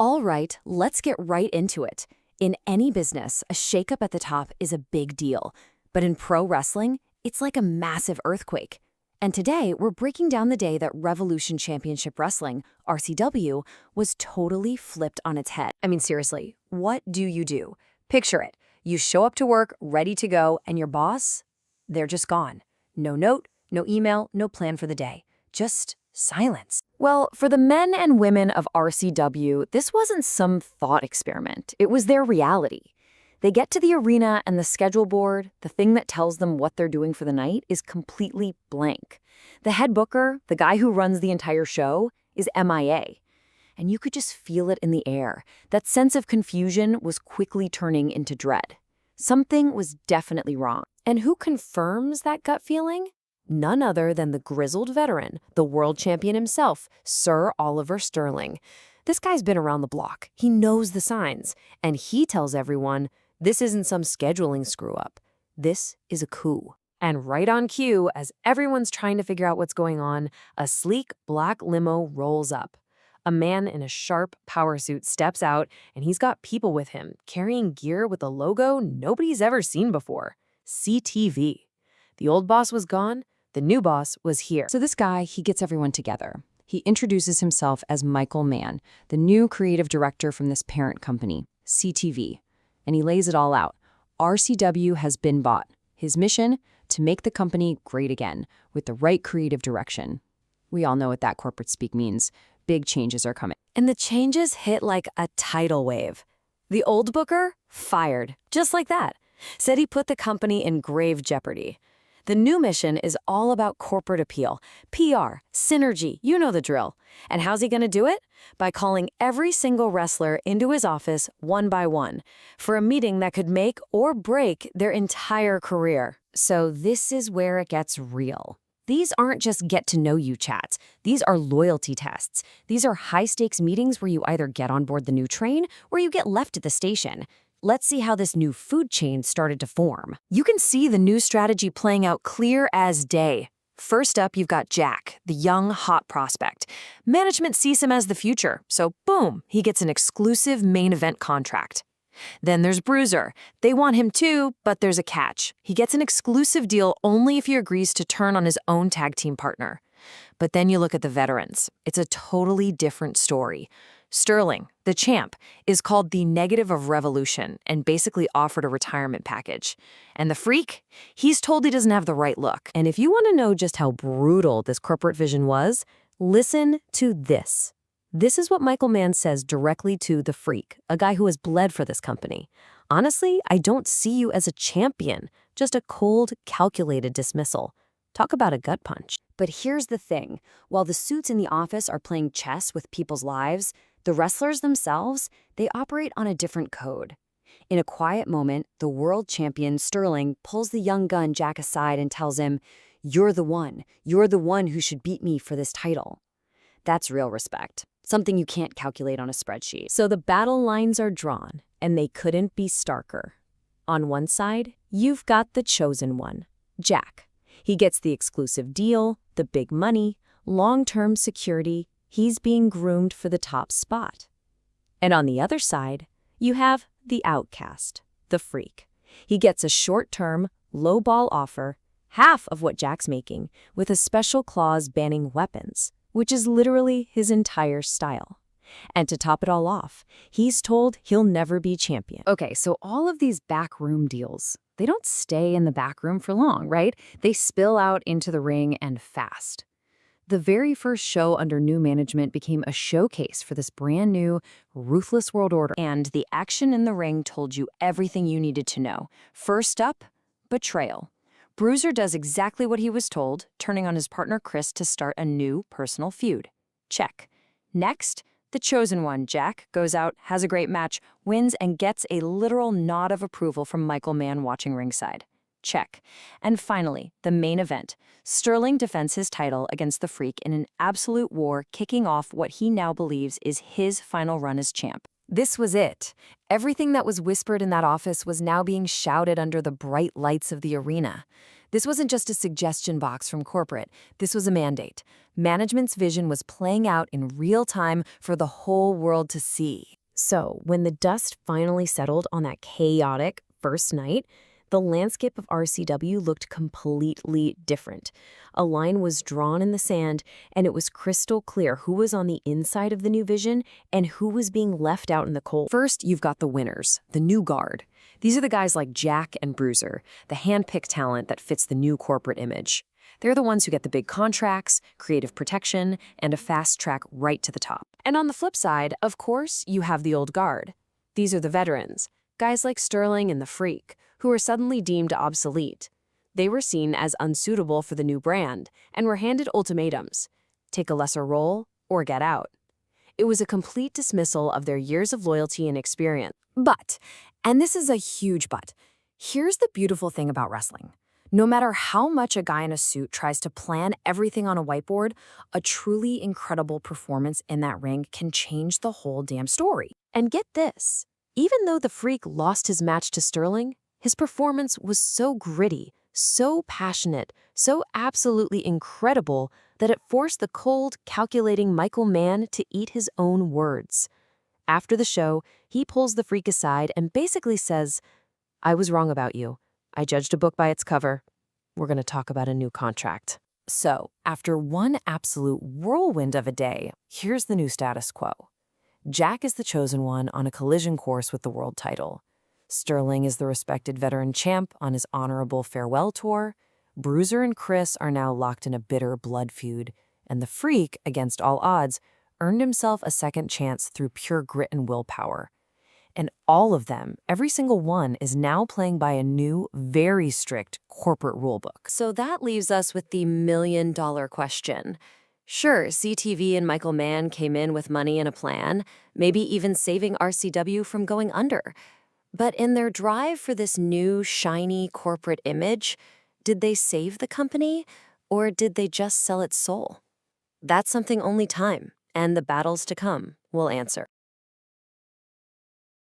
All right, let's get right into it. In any business, a shakeup at the top is a big deal. But in pro wrestling, it's like a massive earthquake. And today, we're breaking down the day that Revolution Championship Wrestling, RCW, was totally flipped on its head. I mean, seriously, what do you do? Picture it. You show up to work, ready to go, and your boss? They're just gone. No note, no email, no plan for the day. Just silence. Well, for the men and women of RCW, this wasn't some thought experiment. It was their reality. They get to the arena and the schedule board, the thing that tells them what they're doing for the night, is completely blank. The head booker, the guy who runs the entire show, is MIA. And you could just feel it in the air. That sense of confusion was quickly turning into dread. Something was definitely wrong. And who confirms that gut feeling? None other than the grizzled veteran, the world champion himself, Sir Oliver Sterling. This guy's been around the block. He knows the signs. And he tells everyone, this isn't some scheduling screw-up. This is a coup. And right on cue, as everyone's trying to figure out what's going on, a sleek black limo rolls up. A man in a sharp power suit steps out, and he's got people with him, carrying gear with a logo nobody's ever seen before. CTV. The old boss was gone. The new boss was here. So this guy, he gets everyone together. He introduces himself as Michael Mann, the new creative director from this parent company, CTV. And he lays it all out. RCW has been bought. His mission? To make the company great again, with the right creative direction. We all know what that corporate speak means. Big changes are coming. And the changes hit like a tidal wave. The old booker? Fired. Just like that. Said he put the company in grave jeopardy. The new mission is all about corporate appeal, PR, synergy, you know the drill. And how's he going to do it? By calling every single wrestler into his office one by one for a meeting that could make or break their entire career. So this is where it gets real. These aren't just get-to-know-you chats. These are loyalty tests. These are high-stakes meetings where you either get on board the new train or you get left at the station. Let's see how this new food chain started to form. You can see the new strategy playing out clear as day. First up, you've got Jack, the young, hot prospect. Management sees him as the future, so boom, he gets an exclusive main event contract. Then there's Bruiser. They want him too, but there's a catch. He gets an exclusive deal only if he agrees to turn on his own tag team partner. But then you look at the veterans. It's a totally different story. Sterling, the champ, is called the negative of revolution and basically offered a retirement package. And the freak? He's told he doesn't have the right look. And if you want to know just how brutal this corporate vision was, listen to this. This is what Michael Mann says directly to the freak, a guy who has bled for this company. Honestly, I don't see you as a champion, just a cold, calculated dismissal. Talk about a gut punch. But here's the thing. While the suits in the office are playing chess with people's lives, the wrestlers themselves, they operate on a different code. In a quiet moment, the world champion, Sterling, pulls the young gun Jack aside and tells him, "You're the one. You're the one who should beat me for this title." That's real respect. Something you can't calculate on a spreadsheet. So the battle lines are drawn, and they couldn't be starker. On one side, you've got the chosen one, Jack. He gets the exclusive deal, the big money, long-term security. He's being groomed for the top spot. And on the other side, you have the outcast, the freak. He gets a short-term, low-ball offer, half of what Jack's making, with a special clause banning weapons, which is literally his entire style. And to top it all off, he's told he'll never be champion. Okay, so all of these backroom deals, they don't stay in the back room for long, right? They spill out into the ring and fast. The very first show under new management became a showcase for this brand new, ruthless world order. And the action in the ring told you everything you needed to know. First up, betrayal. Bruiser does exactly what he was told, turning on his partner Chris to start a new personal feud. Check. Next, the chosen one, Jack, goes out, has a great match, wins, and gets a literal nod of approval from Michael Mann watching ringside. Check. And finally, the main event. Sterling defends his title against the freak in an absolute war, kicking off what he now believes is his final run as champ. This was it. Everything that was whispered in that office was now being shouted under the bright lights of the arena. This wasn't just a suggestion box from corporate. This was a mandate. Management's vision was playing out in real time for the whole world to see. So, when the dust finally settled on that chaotic first night, the landscape of RCW looked completely different. A line was drawn in the sand, and it was crystal clear who was on the inside of the new vision and who was being left out in the cold. First, you've got the winners, the new guard. These are the guys like Jack and Bruiser, the hand-picked talent that fits the new corporate image. They're the ones who get the big contracts, creative protection, and a fast track right to the top. And on the flip side, of course, you have the old guard. These are the veterans, guys like Sterling and the Freak, who were suddenly deemed obsolete. They were seen as unsuitable for the new brand and were handed ultimatums: take a lesser role or get out. It was a complete dismissal of their years of loyalty and experience. But, and this is a huge but, here's the beautiful thing about wrestling. No matter how much a guy in a suit tries to plan everything on a whiteboard, a truly incredible performance in that ring can change the whole damn story. And get this, even though the Freak lost his match to Sterling, his performance was so gritty, so passionate, so absolutely incredible that it forced the cold, calculating Michael Mann to eat his own words. After the show, he pulls the Freak aside and basically says, "I was wrong about you. I judged a book by its cover. We're going to talk about a new contract." So, after one absolute whirlwind of a day, here's the new status quo. Jack is the chosen one on a collision course with the world title. Sterling is the respected veteran champ on his honorable farewell tour. Bruiser and Chris are now locked in a bitter blood feud. And the Freak, against all odds, earned himself a second chance through pure grit and willpower. And all of them, every single one, is now playing by a new, very strict corporate rulebook. So that leaves us with the million-dollar question. Sure, CTV and Michael Mann came in with money and a plan, maybe even saving RCW from going under. But in their drive for this new, shiny corporate image, did they save the company, or did they just sell its soul? That's something only time, and the battles to come, will answer.